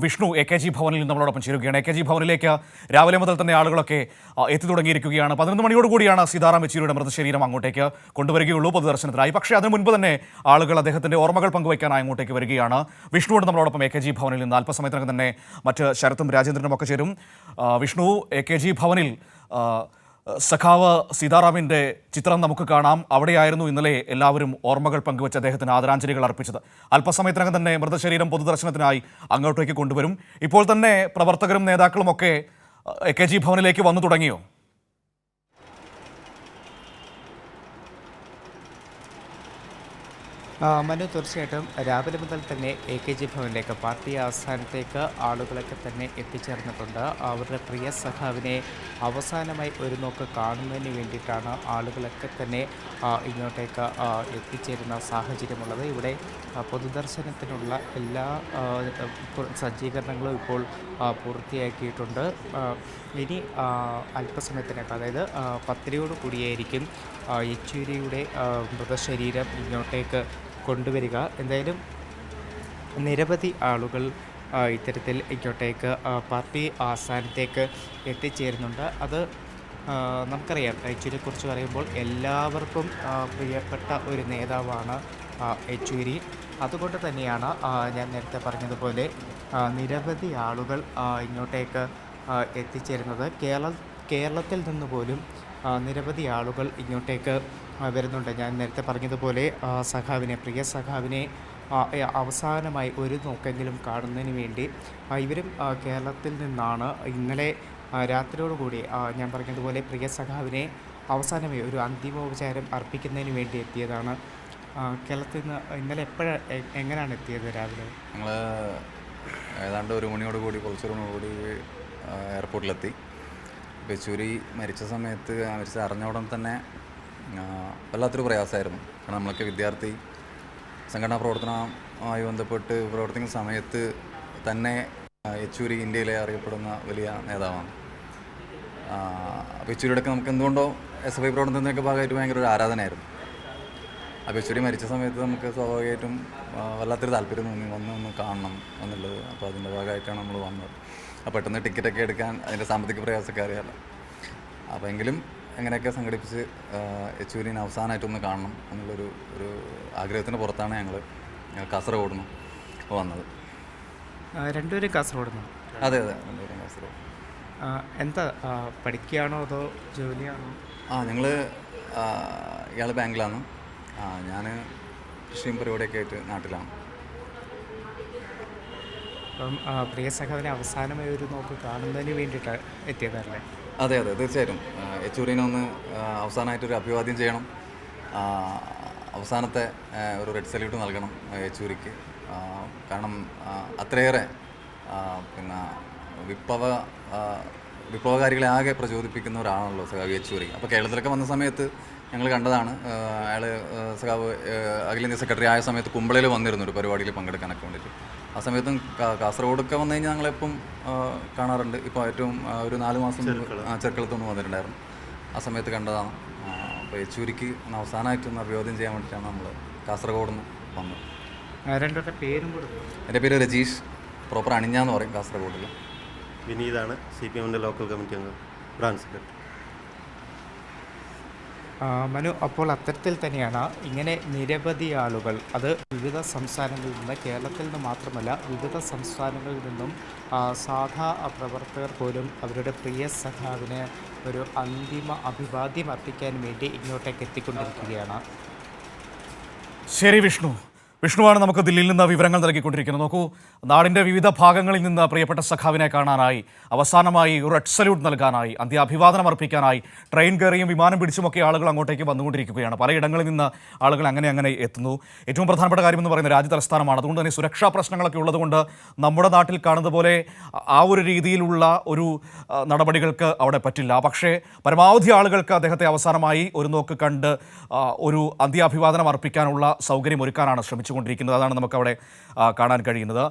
Vishnu AKG ഭവനിൽ നമ്മളോടൊപ്പം ചേരുകയാണ്. AKG ഭവനിലേക്ക് രാവിലെ മുതൽ തന്നെ ആളുകളൊക്കെ എത്തി തുടങ്ങിയിരിക്കുകയാണ്. 11 മണിയോടുകൂടിയാണ് സീതാറാം യെച്ചൂരിയുടെ മൃതശരീരം അങ്ങോട്ടേക്ക് കൊണ്ടുവരികയുള്ളൂ പൊതുദർശനത്തിനായി. പക്ഷേ അതിന് മുൻപ് തന്നെ ആളുകൾ അദ്ദേഹത്തിന്റെ ഓർമ്മകൾ പങ്കുവയ്ക്കാനായി അങ്ങോട്ടേക്ക് വരികയാണ്. വിഷ്ണുவோട് നമ്മളോടൊപ്പം AKG ഭവനിൽ നിന്ന് അല്പസമയത്തിനകം തന്നെ മറ്റ് ശരത്തും രാജേന്ദ്രനും ഒക്കെ ചേരും. വിഷ്ണു, AKG ഭവനിൽ സഖാവ് സീതാറാമിൻ്റെ ചിത്രം നമുക്ക് കാണാം. അവിടെയായിരുന്നു ഇന്നലെ എല്ലാവരും ഓർമ്മകൾ പങ്കുവച്ച് അദ്ദേഹത്തിന് ആദരാഞ്ജലികൾ അർപ്പിച്ചത്. അല്പസമയത്തിനകം തന്നെ മൃതശരീരം പൊതുദർശനത്തിനായി അങ്ങോട്ടേക്ക് കൊണ്ടുവരും. ഇപ്പോൾ തന്നെ പ്രവർത്തകരും നേതാക്കളുമൊക്കെ AKG ഭവനിലേക്ക് വന്നു തുടങ്ങിയോ? മനു, തീർച്ചയായിട്ടും രാവിലെ മുതൽ തന്നെ AKG ഭവനിലേക്ക് പാർട്ടി ആസ്ഥാനത്തേക്ക് ആളുകളൊക്കെ തന്നെ എത്തിച്ചേർന്നിട്ടുണ്ട്. അവരുടെ പ്രിയ സഖാവിനെ അവസാനമായി ഒരു നോക്ക് കാണുന്നതിന് വേണ്ടിയിട്ടാണ് ആളുകളൊക്കെ തന്നെ ഇങ്ങോട്ടേക്ക് എത്തിച്ചേരുന്ന സാഹചര്യമുള്ളത്. ഇവിടെ പൊതുദർശനത്തിനുള്ള എല്ലാ സജ്ജീകരണങ്ങളും ഇപ്പോൾ പൂർത്തിയാക്കിയിട്ടുണ്ട്. ഇനി അല്പസമയത്തിനകം, അതായത് 10 കൂടിയായിരിക്കും യെച്ചൂരിയുടെ മൃതശരീരം ഇങ്ങോട്ടേക്ക് കൊണ്ടുവരിക. എന്തായാലും നിരവധി ആളുകൾ ഇത്തരത്തിൽ ഇങ്ങോട്ടേക്ക് പാർട്ടി ആസ്ഥാനത്തേക്ക് എത്തിച്ചേരുന്നുണ്ട്. അത് നമുക്കറിയാം, യെച്ചൂരിയെക്കുറിച്ച് പറയുമ്പോൾ എല്ലാവർക്കും പ്രിയപ്പെട്ട ഒരു നേതാവാണ് യെച്ചൂരി. അതുകൊണ്ട് തന്നെയാണ് ഞാൻ നേരത്തെ പറഞ്ഞതുപോലെ നിരവധി ആളുകൾ ഇങ്ങോട്ടേക്ക് എത്തിച്ചേരുന്നത്. കേരളത്തിൽ നിന്ന് പോലും നിരവധി ആളുകൾ ഇങ്ങോട്ടേക്ക് വരുന്നുണ്ട്. ഞാൻ നേരത്തെ പറഞ്ഞതുപോലെ പ്രിയ സഖാവിനെ അവസാനമായി ഒരു നോക്കെങ്കിലും കാണുന്നതിന് വേണ്ടി ഇവരും കേരളത്തിൽ നിന്നാണ്. ഇന്നലെ രാത്രിയോടുകൂടി ഞാൻ പറഞ്ഞതുപോലെ പ്രിയ സഖാവിനെ അവസാനമായി ഒരു അന്തിമോപചാരം അർപ്പിക്കുന്നതിന് വേണ്ടി എത്തിയതാണ്. കേരളത്തിൽ നിന്ന് ഇന്നലെ എങ്ങനെയാണ് എത്തിയത്? രാവിലെ ഞങ്ങൾ ഏതാണ്ട് 1 മണിയോടുകൂടി പുലർച്ചെ എയർപോർട്ടിലെത്തി. യെച്ചൂരി മരിച്ച സമയത്ത് അറിഞ്ഞ ഉടൻ തന്നെ വല്ലാത്തൊരു പ്രയാസമായിരുന്നു. കാരണം നമ്മളൊക്കെ വിദ്യാർത്ഥി സംഘടനാ പ്രവർത്തനവുമായി ബന്ധപ്പെട്ട് പ്രവർത്തിക്കുന്ന സമയത്ത് തന്നെ യെച്ചൂരി ഇന്ത്യയിലെ അറിയപ്പെടുന്ന വലിയ നേതാവാണ്. അപ്പോൾ യെച്ചൂരിയുടെയൊക്കെ നമുക്ക് എന്തുകൊണ്ടോ SFI പ്രവർത്തനത്തിനൊക്കെ ഭാഗമായിട്ട് ഭയങ്കര ഒരു ആരാധനയായിരുന്നു. അപ്പോൾ യെച്ചൂരി മരിച്ച സമയത്ത് നമുക്ക് സ്വാഭാവികമായിട്ടും വല്ലാത്തൊരു താല്പര്യം തോന്നി, ഒന്ന് കാണണം എന്നുള്ളത്. അപ്പോൾ അതിൻ്റെ ഭാഗമായിട്ടാണ് നമ്മൾ വന്നത്. അപ്പോൾ പെട്ടെന്ന് ടിക്കറ്റൊക്കെ എടുക്കാൻ അതിൻ്റെ സാമ്പത്തിക പ്രയാസമൊക്കെ അറിയാമല്ലോ. അപ്പോൾ എങ്കിലും എങ്ങനെയൊക്കെ സംഘടിപ്പിച്ച് യെച്ചൂരിനെ അവസാനമായിട്ടൊന്ന് കാണണം എന്നുള്ളൊരു ആഗ്രഹത്തിൻ്റെ പുറത്താണ് ഞങ്ങൾ കാസർഗോഡ് നിന്ന് വന്നത്. രണ്ടുപേരും കാസർഗോഡ് നിന്ന്? അതെ, രണ്ടുപേരും കാസർഗോഡ്. എന്താ പഠിക്കുകയാണോ അതോ ജോലിയാണോ? ഞങ്ങൾ ഇയാൾ ബാങ്കിലാണ്, ഞാൻ കൃഷിയും പരിപാടിയൊക്കെ ആയിട്ട് നാട്ടിലാണ്. അപ്പം പ്രിയ സഖാവിനെ അവസാനമായി ഒരു നോക്ക് കാണുന്നതിന് വേണ്ടിയിട്ട് എത്തിയതല്ലേ? അതെ, തീർച്ചയായിട്ടും യെച്ചൂരിനെ ഒന്ന് അവസാനമായിട്ടൊരു അഭിവാദ്യം ചെയ്യണം. അവസാനത്തെ ഒരു റെഡ് സല്യൂട്ട് നൽകണം യെച്ചൂരിക്ക്. കാരണം അത്രയേറെ വിപ്ലവകാരികളെ ആകെ പ്രചോദിപ്പിക്കുന്ന ഒരാളാണല്ലോ സഖാവ് യെച്ചൂരി. അപ്പോൾ കേരളത്തിലൊക്കെ വന്ന സമയത്ത് ഞങ്ങൾ കണ്ടതാണ്. അയാൾ സഖാവ് അഖിലേന്ത്യാ സെക്രട്ടറി ആയ സമയത്ത് കുമ്പളയിൽ വന്നിരുന്നു ഒരു പരിപാടിയിൽ പങ്കെടുക്കാനൊക്കെ വേണ്ടിയിട്ട്. ആ സമയത്തും കാസർഗോഡൊക്കെ വന്നു കഴിഞ്ഞാൽ ഞങ്ങളെപ്പം കാണാറുണ്ട്. ഇപ്പോൾ ഏറ്റവും ഒരു 4 മാസം ചെറുക്കളത്തൊന്ന് വന്നിട്ടുണ്ടായിരുന്നു. ആ സമയത്ത് കണ്ടതാണ്. അപ്പോൾ യെച്ചൂരിക്ക് അവസാനമായിട്ടൊന്ന് അഭിവാദ്യം ചെയ്യാൻ വേണ്ടിയിട്ടാണ് നമ്മൾ കാസർഗോഡ് നിന്ന് വന്നത്. രണ്ടുപേരുടെ പേരും കൂടെ? എൻ്റെ പേര് രജീഷ്, പ്രോപ്പർ അണിഞ്ഞാന്ന് പറയും കാസർഗോഡിൽ. വിനീതാണ്, CPM ലോക്കൽ കമ്മിറ്റി അംഗം, ബ്രാഞ്ച് സെക്രട്ടറി. മനു, അപ്പോൾ അത്തരത്തിൽ തന്നെയാണ് ഇങ്ങനെ നിരവധി ആളുകൾ, അത് വിവിധ സംസ്ഥാനങ്ങളിൽ നിന്ന്, കേരളത്തിൽ നിന്ന് മാത്രമല്ല വിവിധ സംസ്ഥാനങ്ങളിൽ നിന്നും സാധാ പ്രവർത്തകർ പോലും അവരുടെ പ്രിയ സഖാവിന് ഒരു അന്തിമ അഭിവാദ്യം അർപ്പിക്കാൻ വേണ്ടി ഇങ്ങോട്ടേക്ക് എത്തിക്കൊണ്ടിരിക്കുകയാണ്. ശരി വിഷ്ണുവാണ് നമുക്ക് ദില്ലിയിൽ നിന്ന് വിവരങ്ങൾ നൽകിക്കൊണ്ടിരിക്കുന്നത്. നോക്കൂ, നാടിൻ്റെ വിവിധ ഭാഗങ്ങളിൽ നിന്ന് പ്രിയപ്പെട്ട സഖാവിനെ കാണാനായി, അവസാനമായി ഒരു റെഡ് സല്യൂട്ട് നൽകാനായി, അന്ത്യാഭിവാദനം അർപ്പിക്കാനായി ട്രെയിൻ കയറിയും വിമാനം പിടിച്ചുമൊക്കെ ആളുകൾ അങ്ങോട്ടേക്ക് വന്നുകൊണ്ടിരിക്കുകയാണ്. പലയിടങ്ങളിൽ നിന്ന് ആളുകൾ അങ്ങനെ എത്തുന്നു. ഏറ്റവും പ്രധാനപ്പെട്ട കാര്യമെന്ന് പറയുന്നത് രാജ്യതലസ്ഥാനമാണ്. അതുകൊണ്ട് തന്നെ സുരക്ഷാ പ്രശ്നങ്ങളൊക്കെ ഉള്ളതുകൊണ്ട് നമ്മുടെ നാട്ടിൽ കാണുന്നത് പോലെ ആ ഒരു രീതിയിലുള്ള ഒരു നടപടികൾക്ക് അവിടെ പറ്റില്ല. പക്ഷേ പരമാവധി ആളുകൾക്ക് അദ്ദേഹത്തെ അവസാനമായി ഒരു നോക്ക് കണ്ട് ഒരു അന്ത്യാഭിവാദനം അർപ്പിക്കാനുള്ള സൗകര്യം ഒരുക്കാനാണ് ശ്രമിച്ചുകൊണ്ടിരിക്കുന്നത്. അതാണ് നമുക്കവിടെ കാണാൻ കഴിയുന്നത്.